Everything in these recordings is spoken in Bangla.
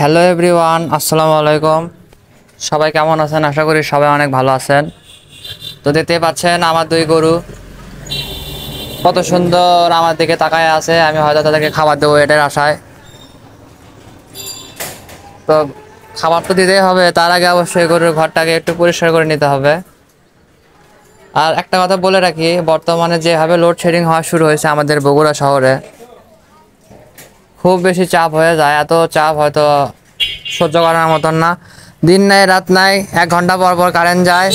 হ্যালো এভরিওয়ান, আসসালামু আলাইকুম। সবাই কেমন আছেন? আশা করি সবাই অনেক ভালো আছেন। তো দেখতে পাচ্ছেন আমার দুই গরু কত সুন্দর আমার দিকে তাকায় আছে। আমি হয়তো তাদেরকে খাবার দেবো এটার আশায়। তো খাবার তো দিতেই হবে, তার আগে অবশ্যই গরুর ঘরটাকে একটু পরিষ্কার করে নিতে হবে। আর একটা কথা বলে রাখি, বর্তমানে যেভাবে লোডশেডিং হওয়া শুরু হয়েছে আমাদের বগুড়া শহরে, খুব বেশি চাপ হয়ে যায়। এত চাপ হয়তো সহ্য করার মতন না। দিন নাই রাত নাই, 1 ঘন্টা পর পর কারেন্ট যায়,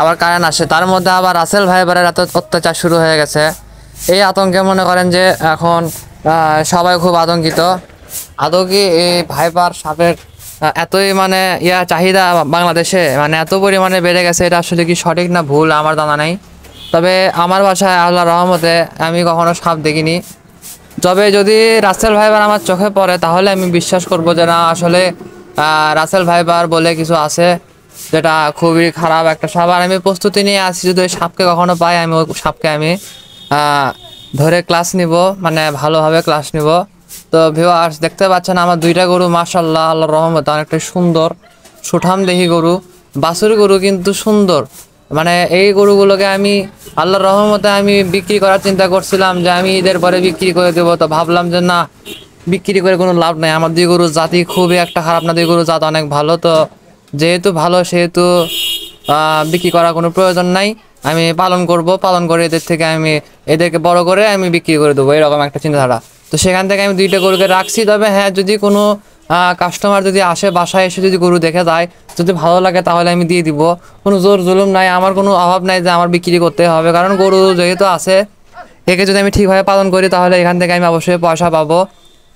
আবার কারেন্ট আসে। তার মধ্যে আবার রাসেল ভাইবারের এত অত্যাচার শুরু হয়ে গেছে। এই আতঙ্কে মনে করেন যে এখন সবাই খুব আতঙ্কিত। আদৌ কি এই ভাইবার সাপের এতই মানে চাহিদা বাংলাদেশে মানে এত পরিমাণে বেড়ে গেছে, এটা আসলে কি সঠিক না ভুল আমার জানা নাই। তবে আমার বাসায় আল্লাহর রহমতে আমি কখনো সাপ দেখিনি। তবে যদি রাসেল ভাইবার আমার চোখে পড়ে তাহলে আমি বিশ্বাস করব যে না, আসলে রাসেল ভাইবার বলে কিছু আছে, যেটা খুবই খারাপ একটা সাপ। আর আমি প্রস্তুতি নিয়ে আসি, যদি ওই সাপকে কখনো পাই আমি ওই সাপকে আমি ধরে ক্লাস নিব, মানে ভালোভাবে ক্লাস নিব। তো ভিউয়ার্স দেখতে পাচ্ছেন আমার দুইটা গরু মাশাআল্লাহ আল্লাহর রহমতে অনেকটা সুন্দর সুঠাম দেহি গরু। বাছুর গরু কিন্তু সুন্দর। মানে এই গরুগুলোকে আমি আল্লাহর রহমতে আমি বিক্রি করার চিন্তা করছিলাম যে আমি ঈদের পরে বিক্রি করে দেবো। তো ভাবলাম যে না, বিক্রি করে কোনো লাভ নাই। আমার দুই গরুর জাতি খুবই একটা খারাপ না, দুই গরুর জাত অনেক ভালো। তো যেহেতু ভালো সেহেতু বিক্রি করার কোনো প্রয়োজন নাই। আমি পালন করব, পালন করে এদের থেকে আমি এদেরকে বড় করে আমি বিক্রি করে দেবো, এরকম একটা চিন্তাধারা। তো সেখান থেকে আমি দুইটা গরুকে রাখছি। তবে হ্যাঁ, যদি কোনো কাস্টমার যদি আসে, বাসায় এসে যদি গরু দেখে যায়, যদি ভালো লাগে তাহলে আমি দিয়ে দিব। কোনো জোর জুলুম নাই, আমার কোনো অভাব নাই যে আমার বিক্রি করতে হবে। কারণ গরু যেহেতু আছে, একে যদি আমি ঠিকভাবে পালন করি তাহলে এখান থেকে আমি অবশ্যই পয়সা পাবো।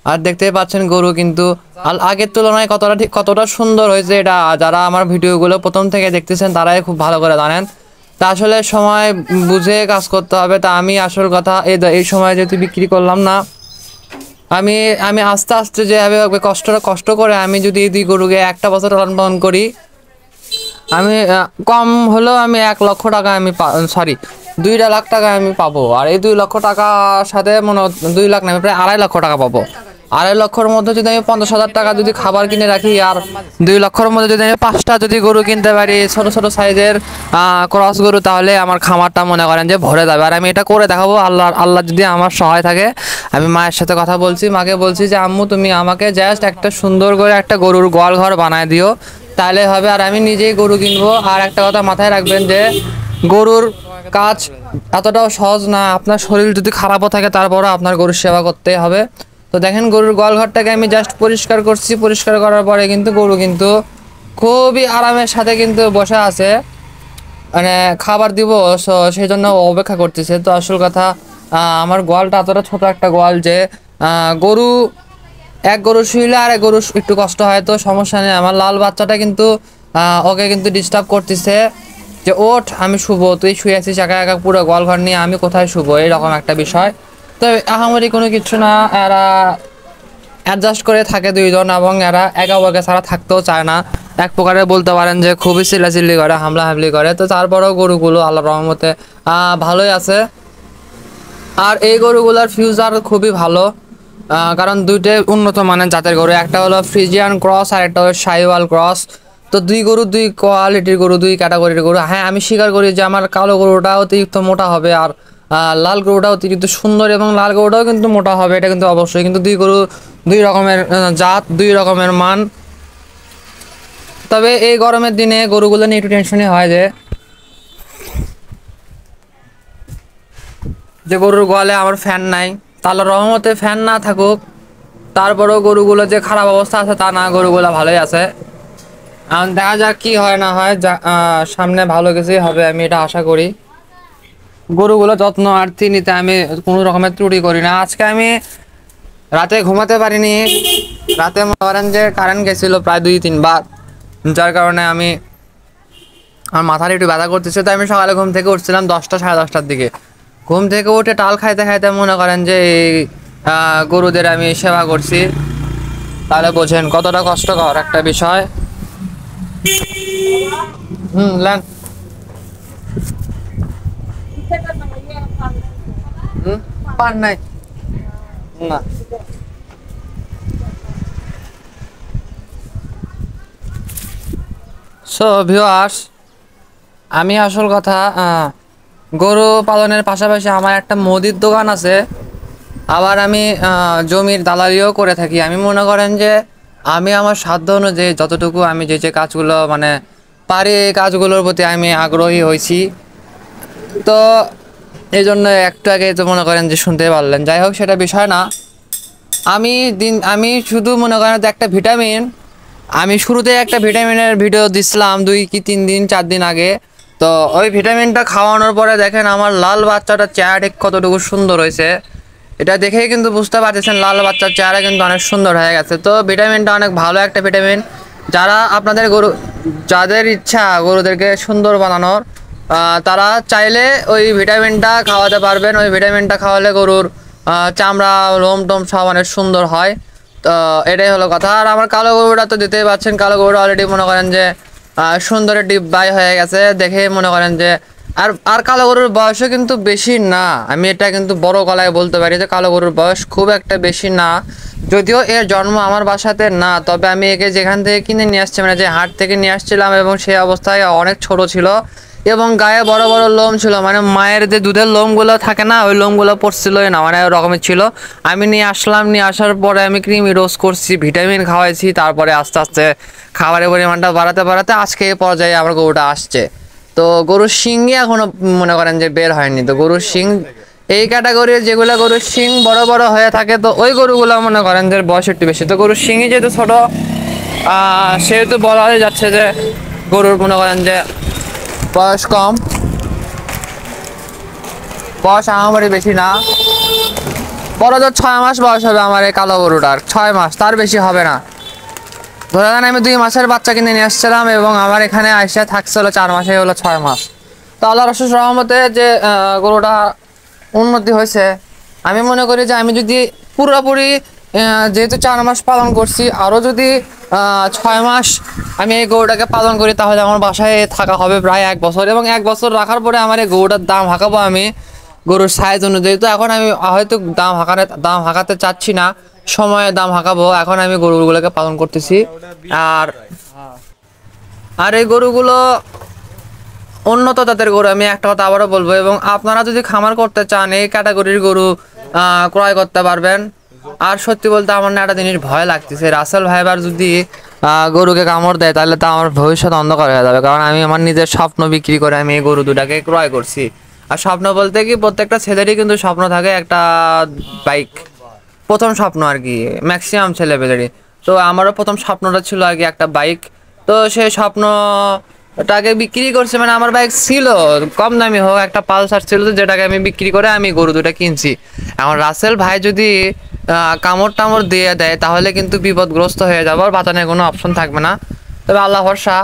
আর দেখতেই পাচ্ছেন গরু কিন্তু আগের তুলনায় কতটা সুন্দর হয়েছে, এটা যারা আমার ভিডিওগুলো প্রথম থেকে দেখতেছেন তারাই খুব ভালো করে জানেন। তা আসলে সময় বুঝে কাজ করতে হবে। তা আমি আসল কথা এই সময় যেহেতু বিক্রি করলাম না, আমি আমি আস্তে আস্তে যেভাবে কষ্ট করে আমি যদি এই দুই গরুকে একটা বছর লালন পালন করি, আমি কম হলেও আমি 1 লক্ষ টাকা আমি সরি 2 লাখ টাকা আমি পাবো। আর এই 2 লক্ষ টাকার সাথে মনে 2 লাখ না, আমি প্রায় 2.5 লক্ষ টাকা পাবো। 2.5 লক্ষর মধ্যে যদি আমি 50,000 টাকা যদি খাবার কিনে রাখি, আর 2 লক্ষর মধ্যে যদি আমি 5টা যদি গরু কিনতে পারি, ছোট ছোট সাইজের ক্রস গরু, তাহলে আমার খামারটা মনে করেন যে ভরে যাবে। আর আমি এটা করে দেখাবো, আল্লাহ যদি আমার সহায় থাকে। আমি মায়ের সাথে কথা বলছি, মাকে বলছি যে আম্মু তুমি আমাকে জাস্ট একটা সুন্দর করে একটা গরুর গোয়াল ঘর বানায় দিও, তাহলে হবে। আর আমি নিজেই গরু কিনবো। আর একটা কথা মাথায় রাখবেন যে গরুর কাজ এতটাও সহজ না। আপনার শরীর যদি খারাপও থাকে তারপরও আপনার গরুর সেবা করতে হবে। তো দেখেন গরুর গোয়ালঘরটাকে আমি জাস্ট পরিষ্কার করছি। পরিষ্কার করার পরে কিন্তু গরু কিন্তু খুবই আরামের সাথে কিন্তু বসে আছে, মানে খাবার দিব, সেই জন্য অপেক্ষা করতেছে। তো আসল কথা, আমার গোয়ালটা এতটা ছোট একটা গোয়াল যে গরু এক গরু শুইলে আর এক গরু একটু কষ্ট হয়। তো সমস্যা নেই। আমার লাল বাচ্চাটা কিন্তু ওকে কিন্তু ডিস্টার্ব করতেছে যে ওঠ, আমি শুবো, তুই শুয়ে আছিস একা একা পুরো গোয়ালঘর নিয়ে, আমি কোথায় শুবো, এরকম একটা বিষয়। তো আহামরি কোনো কিছু না, এরা অ্যাডজাস্ট করে থাকে দুইজন, এবং এরা একা ওকে ছাড়া থাকতেও চায় না। এক প্রকারে বলতে পারেন যে খুবই চিল্লাচিল্লি করে, হামলা হামলি করে। তো তারপরেও গরুগুলো আল্লাহর রহমতে ভালোই আছে। আর এই গরুগুলোর ফিউচার খুবই ভালো, কারণ দুইটাই উন্নত মানের জাতের গরু। একটা হলো ফ্রিজিয়ান ক্রস আর একটা হলো শাহিওয়াল ক্রস। তো দুই গরু দুই কোয়ালিটির গরু, দুই ক্যাটাগরির গরু। হ্যাঁ, আমি স্বীকার করি যে আমার কালো গরুটা অতিরিক্ত মোটা হবে, আর লাল গরুটা অতিরিক্ত সুন্দর, এবং লাল গরুটাও কিন্তু মোটা হবে, এটা কিন্তু অবশ্যই। কিন্তু দুই গরু দুই রকমের জাত, দুই রকমের মান। তবে এই গরমের দিনে গরুগুলো নিয়ে একটু টেনশনই হয় যে গরুর গোয়ালে আমার ফ্যান নাই। তাহলে রহমতে ফ্যান না থাকুক, তারপরেও গরুগুলো যে খারাপ অবস্থা আছে তা না, গরুগুলো ভালোই আছে। দেখা যাক কি হয় না হয়, সামনে ভালো কিছুই হবে, আমি এটা আশা করি। গরুগুলো যত্ন আরতি নিতে আমি কোনো রকমের ত্রুটি করি না। আজকে আমি রাতে ঘুমাতে পারিনি। রাতে মনে করেন যে কারেন্ট গেছিলো প্রায় 2-3 বার, যার কারণে আমার মাথার একটু ব্যথা করতেছে। তাই আমি সকালে ঘুম থেকে উঠছিলাম 10টা সাড়ে 10টার দিকে। ঘুম থেকে উঠে টাল খাইতে খাইতে মনে করেন যে এই গরুদের আমি সেবা করছি। তাহলে বোঝেন কতটা কষ্টকর একটা বিষয়। লেন পান নাই না। সো ভিউয়ার্স, আমি আসল কথা গরু পালনের পাশাপাশি আমার একটা মুদির দোকান আছে। আবার আমি জমির দালালিও করে থাকি। আমি মনে করেন যে আমি আমার সাধ্য অনুযায়ী যতটুকু আমি যে যে কাজগুলো মানে পারি এই কাজগুলোর প্রতি আমি আগ্রহী হয়েছি। তো এই জন্য একটু আগে তো মনে করেন যে শুনতে পারলেন, যাই হোক সেটা বিষয় না। আমি শুধু মনে করেন যে একটা ভিটামিন, আমি শুরুতে একটা ভিটামিনের ভিডিও দিছিলাম 2 কি 3 দিন 4 দিন আগে। তো ওই ভিটামিনটা খাওয়ানোর পরে দেখেন আমার লাল বাচ্চাটার চেহারা ঠিক কতটুকু সুন্দর হয়েছে, এটা দেখেই কিন্তু বুঝতে পারতেছেন লাল বাচ্চার চেহারা কিন্তু অনেক সুন্দর হয়ে গেছে। তো ভিটামিনটা অনেক ভালো একটা ভিটামিন। যারা আপনাদের গরু, যাদের ইচ্ছা গরুদেরকে সুন্দর বানানোর, তারা চাইলে ওই ভিটামিনটা খাওয়াতে পারবেন। ওই ভিটামিনটা খাওয়ালে গরুর চামড়া লোম টোম সব অনেক সুন্দর হয়। তো এটাই হলো কথা। আর আমার কালো গরুটা তো দিতেই পাচ্ছেন, কালো গরুটা অলরেডি মনে করেন যে সুন্দরের ডিব্বাই হয়ে গেছে, দেখে মনে করেন যে আর আর কালো গরুর বয়সও কিন্তু বেশি না। আমি এটা কিন্তু বড় গলায় বলতে পারি যে কালো গরুর বয়স খুব একটা বেশি না। যদিও এর জন্ম আমার বাসাতে না, তবে আমি একে যেখান থেকে কিনে নিয়ে আসছি, মানে যে হাট থেকে নিয়ে আসছিলাম, এবং সেই অবস্থায় অনেক ছোট ছিল এবং গায়ে বড় বড় লোম ছিল, মানে মায়ের যে দুধের লোমগুলো থাকে না ওই লোমগুলো পড়ছিলই না, মানে রকমের ছিল। আমি নিয়ে আসলাম, নিয়ে আসার পরে আমি কৃমি রোজ করছি, ভিটামিন খাওয়াইছি, তারপরে আস্তে আস্তে খাবারের পরিমাণটা বাড়াতে বাড়াতে আজকে এই পর্যায়ে আমার গরুটা আসছে। তো গরুর শিংই এখনো মনে করেন যে বের হয়নি। তো গরুর শিং এই ক্যাটাগরির যেগুলো গরুর শিং বড় বড় হয়ে থাকে, তো ওই গরুগুলো মনে করেন যে বয়স একটু বেশি। তো গরুর শিংই যেহেতু ছোট, সেহেতু বলা হয়ে যাচ্ছে যে গরুর মনে করেন যে বয়স কম, বয়স আমারই বেশি না। বড় তো 6 মাস বয়স হবে আমার এই কালো গরুটার, 6 মাস, তার বেশি হবে না। ধরে নেন আমি 2 মাসের বাচ্চা কিনে নিয়ে আসছিলাম এবং আমার এখানে আইসা থাকছিল 4 মাসে, হলো 6 মাস। তো আল্লাহর অশেষ রহমতে যে গরুটা উন্নতি হয়েছে। আমি মনে করি যে আমি যদি পুরোপুরি যেহেতু 4 মাস পালন করছি, আরও যদি 6 মাস আমি এই গরুটাকে পালন করি, তাহলে আমার বাসায় থাকা হবে প্রায় 1 বছর। এবং 1 বছর রাখার পরে আমার এই গরুটার দাম হাঁকাবো আমি গরুর সাইজ অনুযায়ী। তো এখন আমি হয়তো দাম হাঁকাতে চাচ্ছি না, সময়ে দাম হাঁকাবো। এখন আমি গরুগুলোকে পালন করতেছি। আর আর এই গরুগুলো উন্নত জাতের গরু, আমি একটা কথা আবারও বলবো। এবং আপনারা যদি খামার করতে চান এই ক্যাটাগরির গরু ক্রয় করতে পারবেন। আর সত্যি বলতে আমার না একটা জিনিস ভয় লাগতেছে, রাসেল ভাইবার যদি গরুকে কামড় দেয় তাহলে তো আমার ভবিষ্যৎ অন্ধকার হয়ে যাবে। কারণ আমি আমার নিজের স্বপ্ন বিক্রি করে আমি এই গরু দুটাকে ক্রয় করছি। আর স্বপ্ন বলতে কি, প্রত্যেকটা ছেলেরই কিন্তু স্বপ্ন থাকে একটা বাইক, প্রথম স্বপ্ন আর কি, ম্যাক্সিমাম ছেলেপেলেরই। তো আমারও প্রথম স্বপ্নটা ছিল আর কি একটা বাইক। তো সেই স্বপ্নটাকে বিক্রি করছে, মানে আমার বাইক ছিল কম দামি হোক, একটা পালসার ছিল, যেটাকে আমি বিক্রি করে আমি গরু দুটো কিনছি। এখন রাসেল ভাই যদি কামড় টামড় দিয়ে দেয় তাহলে কিন্তু বিপদগ্রস্ত হয়ে যাবো, আর বাঁচানোর কোনো অপশন থাকবে না। তবে আল্লাহ ভরসা,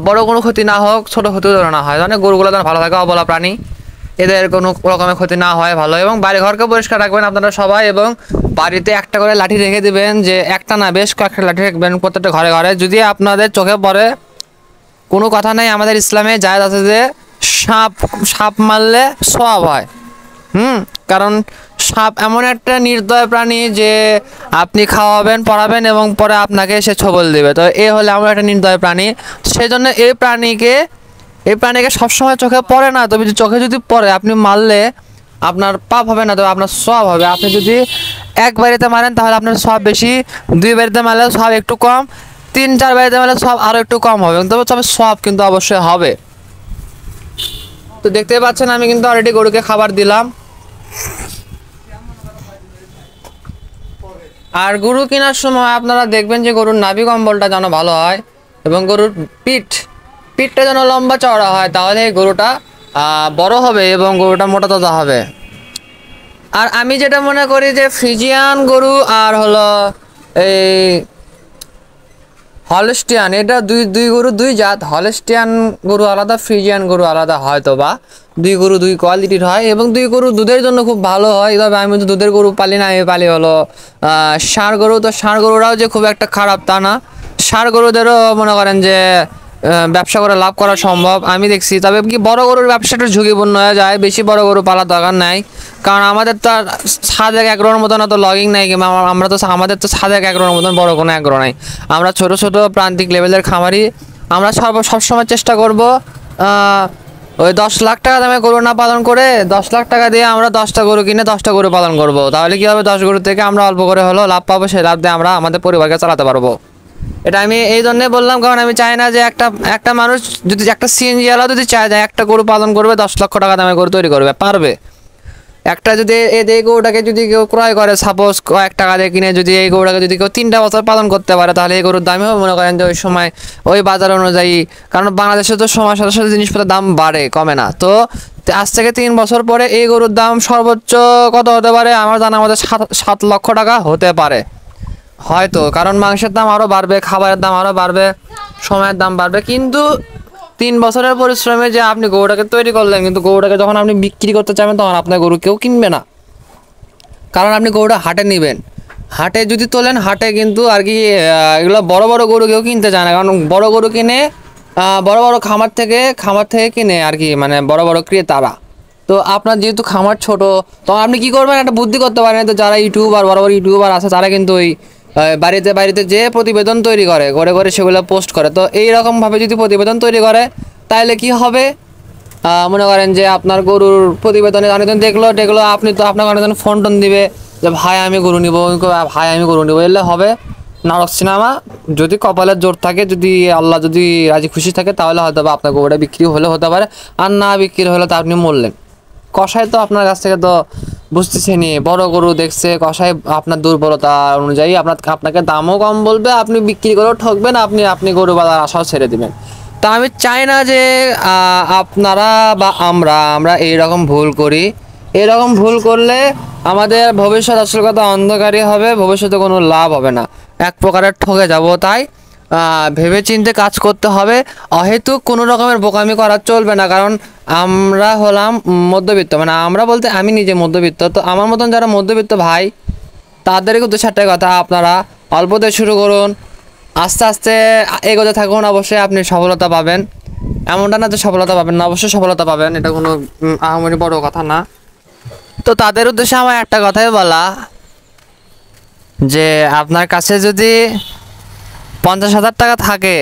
বড় কোনো ক্ষতি না হোক, ছোট ক্ষতি যেন না হয়, মানে গরুগুলো যেন ভালো থাকে, অবলা প্রাণী, এদের কোনো রকমের ক্ষতি না হয় ভালো। এবং বাড়ি ঘরকে পরিষ্কার রাখবেন আপনারা সবাই, এবং বাড়িতে একটা করে লাঠি রেখে দিবেন, যে একটা না বেশ কয়েকটা লাঠি রাখবেন প্রত্যেকটা ঘরে ঘরে। যদি আপনাদের চোখে পড়ে, কোনো কথা নেই, আমাদের ইসলামে জায়েজ আছে যে সাপ সাপ মারলে সওয়াব হয়। কারণ সাপ এমন একটা নির্দয় প্রাণী যে আপনি খাওয়াবেন পড়াবেন এবং পরে আপনাকে সে ছবল দেবে। তো এ হলে এমন একটা নির্দয় প্রাণী, সেই জন্য এই প্রাণীকে সবসময় চোখে পড়ে না, তবে চোখে যদি পড়ে আপনি মারলে আপনার পাপ হবে না, তবে আপনার সওয়াব হবে। আপনি যদি 1 বাড়িতে মারেন তাহলে আপনার সওয়াব বেশি, 2 বাড়িতে মারলে সওয়াব একটু কম, 3-4 বাড়িতে মারলে সওয়াব আরও একটু কম হবে, তবে সওয়াব কিন্তু অবশ্যই হবে। তো দেখতেই পাচ্ছেন আমি কিন্তু অলরেডি গরুকে খাবার দিলাম। আর গরু কেনার সময় আপনারা দেখবেন যে গরুর নাভি কম্বলটা যেন ভালো হয় এবং গরুর পিঠটা যেন লম্বা চওড়া হয়, তাহলে এই গরুটা বড় হবে এবং গরুটা মোটা তাজা হবে। আর আমি যেটা মনে করি যে ফ্রিজিয়ান গরু আর হলো এই হলস্টিয়ান, এটা দুই গরু 2 জাত। হলস্টিয়ান গরু আলাদা, ফ্রিজিয়ান গরু আলাদা, হয়তো বা 2 গরু 2 কোয়ালিটির হয় এবং 2 গরু দুধের জন্য খুব ভালো হয়। তবে আমি তো দুধের গরু পালি না, আমি পালি হলো ষাঁড় গরু। তো ষাঁড় গরুরাও যে খুব একটা খারাপ তা না, ষাঁড় গরুদেরও মনে করেন যে ব্যবসা করে লাভ করা সম্ভব আমি দেখছি। তবে কি বড় গরুর ব্যবসাটা ঝুঁকিপূর্ণ হয়ে যায়, বেশি বড় গরু পালার দরকার নাই। কারণ আমাদের তো আর ছাদ এগ্রোর মতন অত লগিং নাই, কিংবা আমাদের তো ছাদ এগ্রোর মতন বড় কোনো এগ্রো নাই। আমরা ছোট ছোট প্রান্তিক লেভেলের খামারি, আমরা সবসময় চেষ্টা করব ওই 10 লাখ টাকা দামে গরু না পালন করে 10 লাখ টাকা দিয়ে আমরা 10টা গরু কিনে 10টা গরু পালন করব। তাহলে কি হবে, 10 গরু থেকে আমরা অল্প করে হলেও লাভ পাবো, সেই লাভ দিয়ে আমরা আমাদের পরিবারকে চালাতে পারবো। এটা আমি এই জন্যই বললাম, কারণ আমি চাই না যে একটা মানুষ যদি একটা সিএনজি আলা যদি চায় যে একটা গরু পালন করবে 10 লক্ষ টাকা দামে গরু তৈরি করবে, পারবে। একটা যদি এই গরুটাকে যদি কেউ ক্রয় করে, সাপোজ কয়েক টাকা দিয়ে কিনে যদি এই গরুটাকে যদি কেউ 3টা বছর পালন করতে পারে, তাহলে এই গরুর দামও মনে করেন যে ওই সময় ওই বাজার অনুযায়ী, কারণ বাংলাদেশে তো সময়ের সাথে সাথে জিনিসপত্রের দাম বাড়ে, কমে না। তো আজ থেকে 3 বছর পরে এই গরুর দাম সর্বোচ্চ কত হতে পারে, আমার জানা মতে 7 লক্ষ টাকা হতে পারে হয়তো, কারণ মাংসের দাম আরও বাড়বে, খাবারের দাম আরও বাড়বে, সময়ের দাম বাড়বে। কিন্তু 3 বছরের পরিশ্রমে যে আপনি গরুটাকে তৈরি করলেন, কিন্তু গরুটাকে যখন আপনি বিক্রি করতে চাবেন তখন আপনার গরু কেউ কিনবে না, কারণ আপনি গরুটা হাটে নেবেন। হাটে যদি তোলেন, হাটে কিন্তু আর কি এগুলো বড় বড় গরু কেউ কিনতে চায় না, কারণ বড় গরু কিনে বড় বড় খামার থেকে কিনে আর কি, মানে বড় বড় ক্রেতারা। তো আপনার যেহেতু খামার ছোট, তখন আপনি কি করবেন, একটা বুদ্ধি করতে পারেন। তো যারা ইউটিউবার, বড় বড় ইউটিউবার আছে, তারা কিন্তু ওই বাড়িতে যে প্রতিবেদন তৈরি করে সেগুলো পোস্ট করে। তো এইরকমভাবে যদি প্রতিবেদন তৈরি করে, তাহলে কি হবে, মনে করেন যে আপনার গরুর প্রতিবেদনে অনেকজন দেখলো, আপনি তো আপনাকে অনেকজন ফোন টোন দিবে যে ভাই আমি গরু নিবো, এলে হবে নাটক সিনেমা। যদি কপালের জোর থাকে, যদি আল্লাহ যদি রাজি খুশি থাকে, তাহলে হয়তো বা আপনার গরুটা বিক্রি হলে হতে পারে, আর না বিক্রি হলে তো আপনি মরলেন। কষাই তো আপনার কাছ থেকে তো বুঝতেছে নি, বড় গরু দেখছে কষাই, আপনার দুর্বলতা অনুযায়ী আপনাকে দামও কম বলবে, আপনি বিক্রি করেও ঠকবেন, আপনি গরু বাজার আশাও ছেড়ে দিবেন। তা আমি চাই না যে আপনারা বা আমরা এইরকম ভুল করি। এরকম ভুল করলে আমাদের ভবিষ্যৎ আসল কথা অন্ধকারই হবে, ভবিষ্যতে কোনো লাভ হবে না, এক প্রকারের ঠকে যাব। তাই ভেবে চিন্তে কাজ করতে হবে, অহেতুক কোনো রকমের বোকামি করা চলবে না। কারণ আমরা হলাম মধ্যবিত্ত, মানে আমরা বলতে আমি নিজে মধ্যবিত্ত। তো আমার মতন যারা মধ্যবিত্ত ভাই, তাদেরকে 2-4টা কথা, আপনারা অল্পতে শুরু করুন, আস্তে আস্তে এগোতে থাকুন, অবশ্যই আপনি সফলতা পাবেন। এমনটা না যে সফলতা পাবেন না, অবশ্যই সফলতা পাবেন, এটা কোনো আহামরি বড় কথা না। তো তাদের উদ্দেশ্যে আমার একটা কথাই বলা, যে আপনার কাছে যদি 50,000 টাকা থাকে,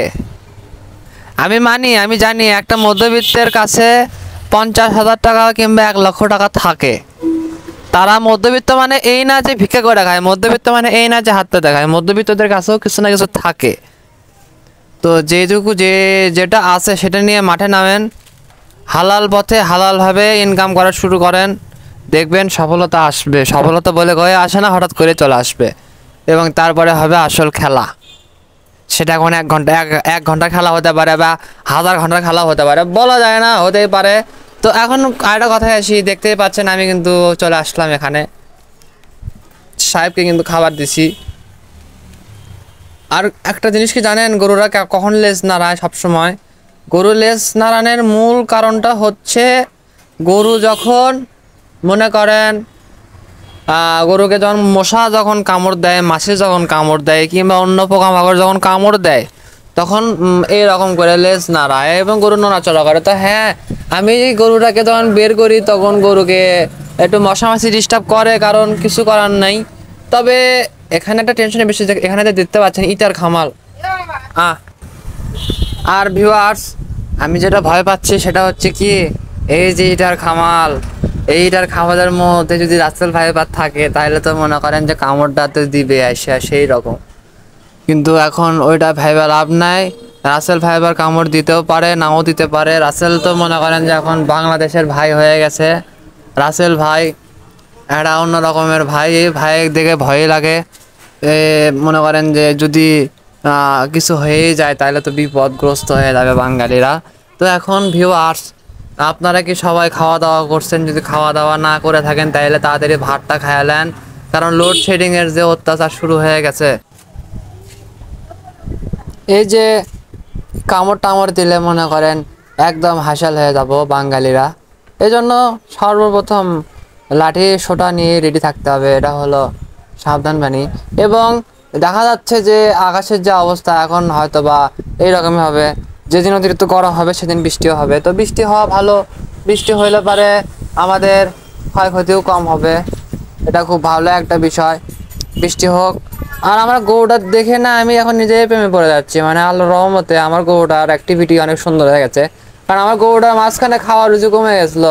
আমি জানি একটা মধ্যবিত্তের কাছে 50,000 টাকা কিংবা 1 লক্ষ টাকা থাকে। তারা মধ্যবিত্ত মানে এই না যে ভিক্ষা করে খায়, মধ্যবিত্ত মানে এই না যে হাতে দেখায়, মধ্যবিত্তদের কাছেও কিছু না কিছু থাকে। তো যেটুকু যেটা আছে সেটা নিয়ে মাঠে নামেন, হালাল পথে হালালভাবে ইনকাম করা শুরু করেন, দেখবেন সফলতা আসবে। সফলতা বলে গয়ে আসে না, হঠাৎ করে চলে আসবে, এবং তারপরে হবে আসল খেলা। সেটা এখন 1 ঘন্টা খেলা হতে পারে, বা 1000 ঘন্টার খেলা হতে পারে, বলা যায় না, হতেই পারে। তো এখন আরেকটা কথায় আসি, দেখতেই পাচ্ছেন আমি কিন্তু চলে আসলাম এখানে, সাহেবকে কিন্তু খাবার দিছি। আর একটা জিনিস কি জানেন, গরুরা কখন লেজ নাড়ায়? সবসময় গরু লেজ নাড়ানোর মূল কারণটা হচ্ছে, গরু যখন মনে করেন গরুকে মশা যখন কামড় দেয়, মাছে যখন কামড় দেয়, কিংবা অন্য পোকামাকড় যখন কামড় দেয়, তখন এইরকম করে লেজ নাড়ায় এবং গরু নড়াচড়া করে। তো হ্যাঁ, আমি গরুটাকে যখন বের করি, তখন গরুকে একটু মশা মাছি ডিস্টার্ব করে, কারণ কিছু করার নাই। তবে এখানে একটা টেনশনের বিষয়, এখানে দেখতে পাচ্ছেন ইটার খামাল। আর ভিউয়ার্স, আমি যেটা ভয় পাচ্ছি সেটা হচ্ছে কি, এই যে ইটার খামাল, এইটার খামারের মধ্যে যদি রাসেল ফাইবার থাকে, তাহলে তো মনে করেন যে কামড়টা তো দিবে আসে সেই রকম। কিন্তু এখন ওইটা ভাইবার লাভ নাই, রাসেল ফাইবার কামড় দিতেও পারে, নাও দিতে পারে। রাসেল তো মনে করেন যে এখন বাংলাদেশের ভাই হয়ে গেছে, রাসেল ভাই একটা অন্য রকমের ভাই। এই ভাই দেখে ভয় লাগে, মনে করেন যে যদি কিছু হয়ে যায় তাহলে তো বিপদগ্রস্ত হয়ে যাবে বাঙালিরা। তো এখন ভিউয়ার্স, আপনারা কি সবাই খাওয়া দাওয়া করছেন? যদি খাওয়া দাওয়া না করে থাকেন, তাহলে তাড়াতাড়ি ভাতটা খায়ালেন, কারণ লোডশেডিংয়ের যে অত্যাচার শুরু হয়ে গেছে। এই যে কামড় দিলে মনে করেন একদম হাসাল হয়ে যাব বাঙালিরা। এই জন্য সর্বপ্রথম লাঠি সোটা নিয়ে রেডি থাকতে হবে, এটা হলো সাবধান বাণী। এবং দেখা যাচ্ছে যে আকাশের যে অবস্থা এখন, হয়তো বা এইরকমই হবে, যেদিন অতিরিক্ত গরম হবে সেদিন বৃষ্টিও হবে। তো বৃষ্টি হওয়া ভালো, বৃষ্টি হইলে পারে আমাদের ক্ষয়ক্ষতিও কম হবে, এটা খুব ভালো একটা বিষয়। বৃষ্টি হোক, আর আমার গরুটা দেখে না আমি এখন নিজেই প্রেমে পড়ে যাচ্ছি, মানে আল্লাহর রহমতে আমার গরুটার অ্যাক্টিভিটি অনেক সুন্দর হয়ে গেছে। কারণ আমার গরুটার মাঝখানে খাওয়ার রুচি কমে গেছিল।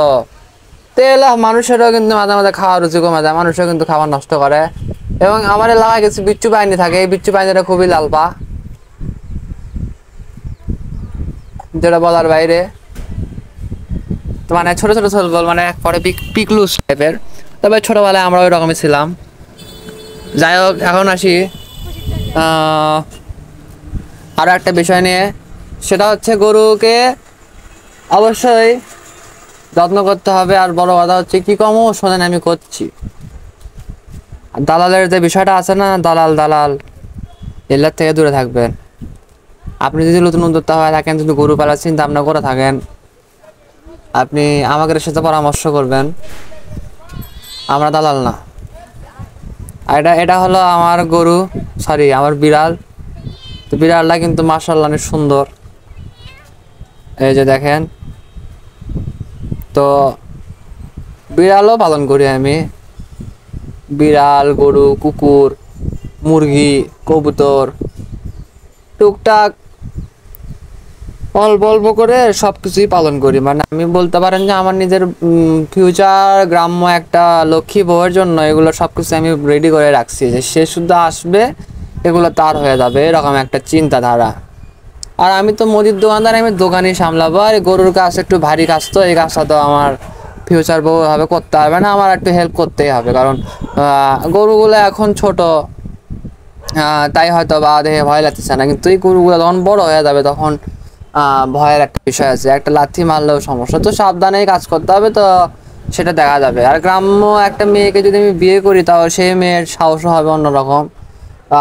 তেল মানুষেরও কিন্তু মাঝে মাঝে খাওয়ার রুচি কমে যায়, মানুষও কিন্তু খাবার নষ্ট করে। এবং আমার এলাকায় কিছু বিচ্ছু বাহিনী থাকে, এই বিচ্ছু বাহিনীটা খুবই লালপা, যেটা বলার বাইরে। তো মানে ছোট ছোট ছলবল, মানে পরে পিকলুস টাইপের। তবে ছোটবেলায় আমরা ওই রকমই ছিলাম। যাই হোক, এখন আসি আরো একটা বিষয় নিয়ে, সেটা হচ্ছে গরুকে অবশ্যই যত্ন করতে হবে। আর বড় কথা হচ্ছে কি কমও শোনেন আমি করছি, দালালের যে বিষয়টা আছে না, দালাল দালাল এলার থেকে দূরে থাকবেন। আপনি যদি নতুন উদ্যোক্তা হয়ে থাকেন, যদি গরু পালার চিন্তা ভাবনা করে থাকেন, আপনি আমাদের সাথে পরামর্শ করবেন, আমরা দালাল না। এটা এটা হলো আমার গরু, সরি আমার বিড়াল। তো বিড়ালটা কিন্তু মাশাআল্লাহ অনেক সুন্দর, এই যে দেখেন। তো বিড়ালও পালন করি আমি, বিড়াল, গরু, কুকুর, মুরগি, কবুতর, টুকটাক অল্প অল্প করে সব কিছুই পালন করি। মানে আমি বলতে পারেন যে আমার নিজের ফিউচার গ্রাম্য একটা লক্ষ্মী বউয়ের জন্য এগুলো সব কিছু আমি রেডি করে রাখছি, যে সে শুধু আসবে এগুলো তার হয়ে যাবে, এরকম একটা চিন্তাধারা। আর আমি তো মুদির দোকানদার, আমি দোকানই সামলাবো। আর গরুর কাজ একটু ভারী কাজ, তো এই কাজটা তো আমার ফিউচার বউ হবে করতে হবে না, আমার একটু হেল্প করতেই হবে। কারণ গরুগুলো এখন ছোট, তাই হয়তো বা দেখে ভয় লাগতেছে না, কিন্তু এই গরুগুলো যখন বড় হয়ে যাবে তখন ভয়ের একটা বিষয় আছে, একটা লাথি মারলেও সমস্যা। তো সাবধানেই কাজ করতে হবে, তো সেটা দেখা যাবে। আর গ্রাম্য একটা মেয়েকে যদি আমি বিয়ে করি, তাও সেই মেয়ের সাহসও হবে অন্যরকম।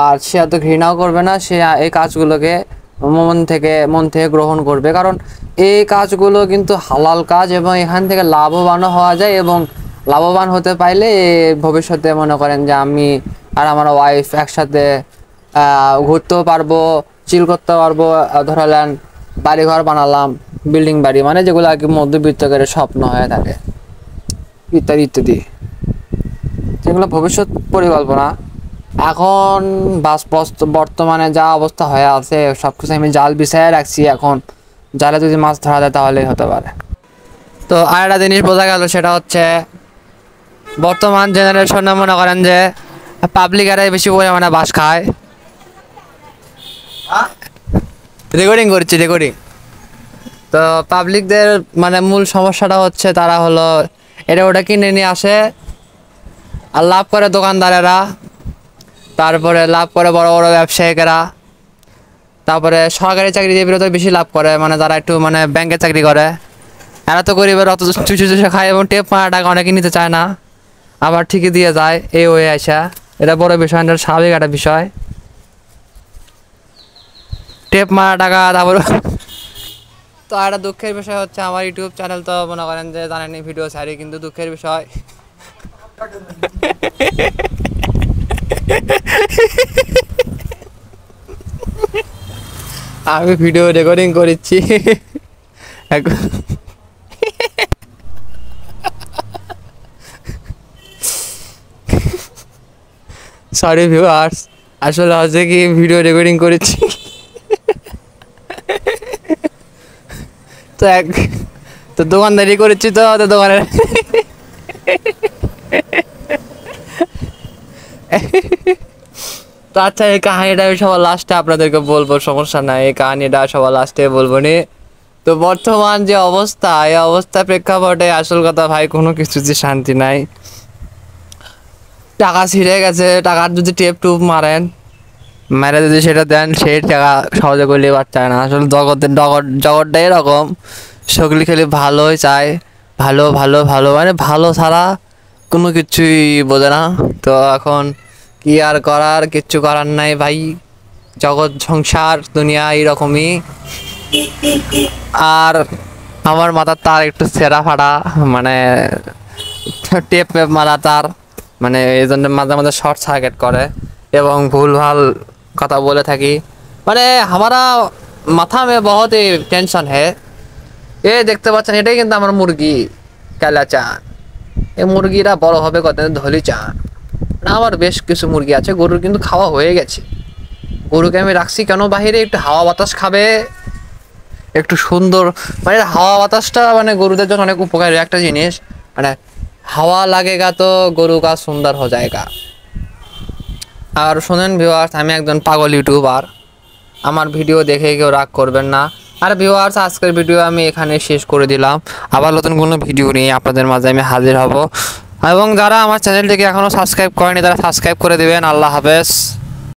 আর সে এত ঘৃণাও করবে না, সে এই কাজগুলোকে মন থেকে গ্রহণ করবে। কারণ এই কাজগুলো কিন্তু হালাল কাজ, এবং এখান থেকে লাভবানও হওয়া যায়। এবং লাভবান হতে পারলে ভবিষ্যতে মনে করেন যে আমি আর আমার ওয়াইফ একসাথে ঘুরতেও পারবো, চিল করতে পারবো। ধরালেন বাড়িঘর বানালাম, বিল্ডিং বাড়ি, মানে যেগুলো আর কি মধ্যবিত্তদের স্বপ্ন হয়ে থাকে, ইত্যাদি ইত্যাদি, যেগুলো ভবিষ্যৎ পরিকল্পনা। এখন বর্তমানে যা অবস্থা হয়ে আছে, সবকিছু আমি জাল বিছাইয়ে রাখছি। এখন জালে যদি মাছ ধরা যায় তাহলেই হতে পারে। তো আর একটা জিনিস বোঝা গেল, সেটা হচ্ছে বর্তমান জেনারেশনে মনে করেন যে পাবলিক এরাই বেশি পরিমাণে বাস খায়। রেকর্ডিং করছি, রেকর্ডিং। তো পাবলিকদের মানে মূল সমস্যাটা হচ্ছে তারা হলো এটা ওটা কিনে নিয়ে আসে, আর লাভ করে দোকানদারেরা, তারপরে লাভ করে বড় বড় ব্যবসায়িকেরা, তারপরে সরকারি চাকরিজীবীরা তো বেশি লাভ করে, মানে যারা একটু মানে ব্যাংকে চাকরি করে, এরা তো গরিবের অত চুষে চুষে খায়, এবং টেপ মারা টাকা অনেকে নিতে চায় না, আবার ঠিকই দিয়ে যায় এই হয়ে আসা। এটা বড় বিষয়, এটা স্বাভাবিক একটা বিষয়। টেপ মারা টাকা, তারপরে তো একটা দুঃখের বিষয় হচ্ছে আমার ইউটিউব চ্যানেল তো মনে করেন যে জানেনি ভিডিও ছাড়ি, কিন্তু দুঃখের বিষয় আমি ভিডিও রেকর্ডিং করেছি সরি ভিউয়ার্স, আসলে হচ্ছে কি ভিডিও রেকর্ডিং করেছি তো তো দোকানদারি করেছি, তো দোকানের তো আচ্ছা, এই কাহিনীটা আমি সবার লাস্টে আপনাদেরকে বলবো, সমস্যা নাই, এই কাহিনীটা সবার লাস্টে বলবো নি। তো বর্তমান যে অবস্থা, এই অবস্থা প্রেক্ষাপটে আসল কথা ভাই, কোনো কিছু যে শান্তি নাই। টাকা ছিঁড়ে গেছে, টাকার যদি টেপ টুপ মারেন, মেরে যদি সেটা দেন, সেই টাকা সহজে করে লেবার চায় না। আসলে জগৎটা এরকম, সকলে খালি ভালোই চায়, ভালো ভালো ভালো, মানে ভালো ছাড়া কোনো কিছুই বোঝে না। তো এখন কি আর করার, কিচ্ছু করার নাই ভাই, জগৎ সংসার দুনিয়া এইরকমই। আর আমার মাথার তার একটু ছেঁড়া ফাটা, মানে টেপ মারা তার, মানে এই জন্য মাঝে মাঝে শর্ট সার্কিট করে এবং ভুলভাল কথা বলে থাকি। মানে हमारा মাথা में बहुत ही টেনশন है। এ দেখতে পাচ্ছেন, এটাই কিন্তু আমার মুরগি কালা চাঁদ। এই মুরগিরা বড় হবে কত, ধলি চাঁদ। আবার বেশ কিছু মুরগি আছে, গরুর কিন্তু খাওয়া হয়ে গেছে। গরুকে আমি রাখছি কেন বাহিরে, একটু হাওয়া বাতাস খাবে, একটু সুন্দর, মানে হাওয়া বাতাসটা মানে গরুদের জন্য অনেক উপকারী একটা জিনিস। মানে হাওয়া লাগেগা তো গরু কা সুন্দর হো যায়গা। আর শোনেন ভিউয়ার্স, আমি একজন পাগল ইউটিউবার, আমার ভিডিও দেখে কেউ রাগ করবেন না। আর ভিউয়ার্স, আজকের ভিডিও আমি এখানে শেষ করে দিলাম। আবার নতুন কোনো ভিডিও নিয়ে আপনাদের মাঝে আমি হাজির হব। এবং যারা আমার চ্যানেলটিকে এখনও সাবস্ক্রাইব করেনি তারা সাবস্ক্রাইব করে দেবেন। আল্লাহ হাফেজ।